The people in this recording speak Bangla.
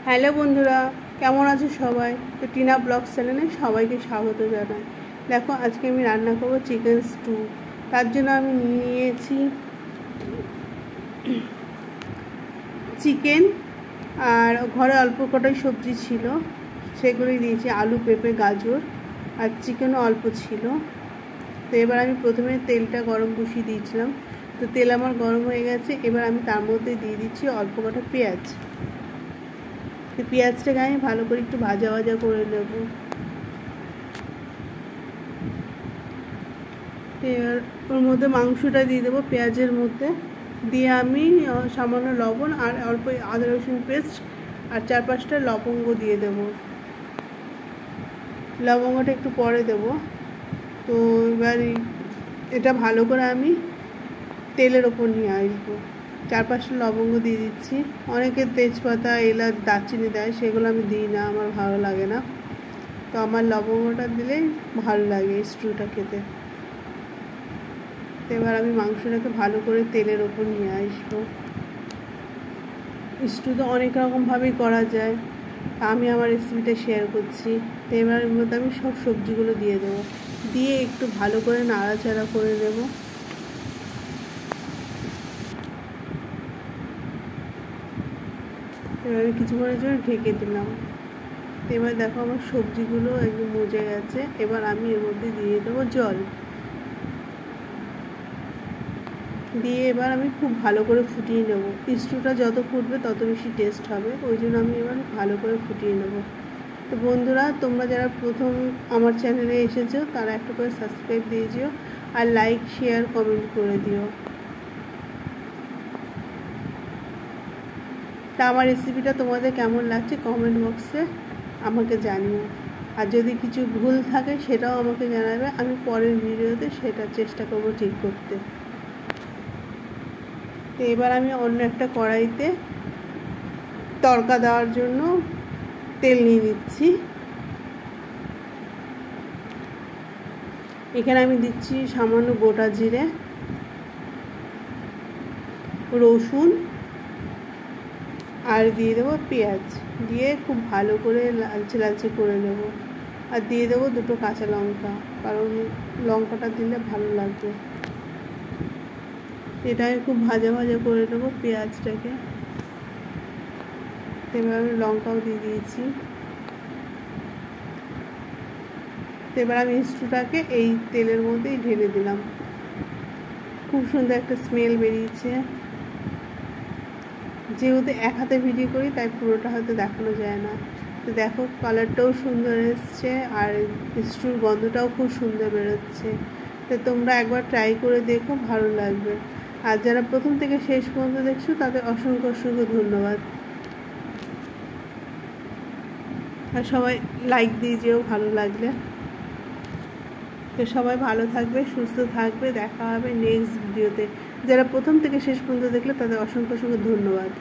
হ্যালো বন্ধুরা, কেমন আছো সবাই? তো টিনা ব্লগ চ্যানেলে সবাইকে স্বাগত জানাই। দেখো, আজকে আমি রান্না করবো চিকেন স্টু। তার জন্য আমি নিয়েছি চিকেন, আর ঘরে অল্প কটাই সবজি ছিল, সেগুলোই দিয়েছি। আলু, পেঁপে, গাজর, আর চিকেনও অল্প ছিল। তো এবার আমি প্রথমে তেলটা গরম বসিয়ে দিয়েছিলাম। তো তেল আমার গরম হয়ে গেছে। এবার আমি তার মধ্যে দিয়ে দিচ্ছি অল্প কটা পেঁয়াজ। পেঁয়াজটাকে আমি ভালো করে একটু ভাজা ভাজা করে নেব। এবার ওর মধ্যে মাংসটা দিয়ে দেবো পেঁয়াজের মধ্যে। দিয়ে আমি সামান্য লবণ আর অল্প আদা রসুন পেস্ট আর 4-5টা লবঙ্গ দিয়ে দেবো। লবঙ্গটা একটু পরে দেব। তো এবার এটা ভালো করে আমি তেলের ওপর নিয়ে আসবো। 4-5টা লবঙ্গ দিয়ে দিচ্ছি। অনেকে তেজপাতা, এলাচ, দারচিনি দেয়, সেগুলো আমি দিই না, আমার ভালো লাগে না। তো আমার লবঙ্গটা দিলেই ভালো লাগে স্টুটা খেতে। তো এবার আমি মাংসটাকে ভালো করে তেলের ওপর নিয়ে আসবো। স্টু তো অনেক রকমভাবেই করা যায়, আমি আমার রেসিপিটা শেয়ার করছি। তো এবার এর মধ্যে আমি সব সবজিগুলো দিয়ে দেবো। দিয়ে একটু ভালো করে নাড়াচাড়া করে দেবো। এবার আমি কিছুক্ষণের জন্য ঢেকে দিলাম। এবার দেখো, আমার সবজিগুলো একদম মজে গেছে। এবার আমি এর মধ্যে দিয়ে দেবো জল। দিয়ে এবার আমি খুব ভালো করে ফুটিয়ে নেব। স্টুটা যত ফুটবে তত বেশি টেস্ট হবে, ওই জন্য আমি এবার ভালো করে ফুটিয়ে নেব। তো বন্ধুরা, তোমরা যারা প্রথম আমার চ্যানেলে এসেছো তারা একটা করে সাবস্ক্রাইব দিয়ে দিও, আর লাইক, শেয়ার, কমেন্ট করে দিও। তা আমার রেসিপিটা তোমাদের কেমন লাগছে কমেন্ট বক্সে আমাকে জানিও। আর যদি কিছু ভুল থাকে সেটাও আমাকে জানাবে, আমি পরের ভিডিওতে সেটা চেষ্টা করব ঠিক করতে। তো এবার আমি অন্য একটা কড়াইতে তড়কা দেওয়ার জন্য তেল নিয়ে নিচ্ছি। এখানে আমি দিচ্ছি সামান্য গোটা জিরে, রসুন, আর দিয়ে দেবো পেঁয়াজ। দিয়ে খুব ভালো করে লালচে লালচে করে নেব। আর দিয়ে দেবো 2টো কাঁচা লঙ্কা, কারণ লঙ্কাটা দিলে ভালো লাগবে। এটা আমি খুব ভাজা ভাজা করে নেবো পেঁয়াজটাকে। এবার আমি লঙ্কাও দিয়ে দিয়েছি। এবার আমি স্টুটাকে এই তেলের মধ্যেই ঢেলে দিলাম। খুব সুন্দর একটা স্মেল বেরিয়েছে। যেহেতু এক হাতে ভিডিও করি তাই পুরোটা হয়তো দেখানো যায় না। তো দেখো, কালারটাও সুন্দর এসছে, আর স্টুর গন্ধটাও খুব সুন্দর বেরোচ্ছে। তো তোমরা একবার ট্রাই করে দেখো, ভালো লাগবে। আর যারা প্রথম থেকে শেষ পর্যন্ত দেখছো তাদের অসংখ্য অসংখ্য ধন্যবাদ। আর সবাই লাইক দিয়ে যেও ভালো লাগলে। তো সবাই ভালো থাকবে, সুস্থ থাকবে। দেখা হবে নেক্সট ভিডিওতে। যারা প্রথম থেকে শেষ পর্যন্ত দেখলে তাদের অসংখ্য অসংখ্য ধন্যবাদ।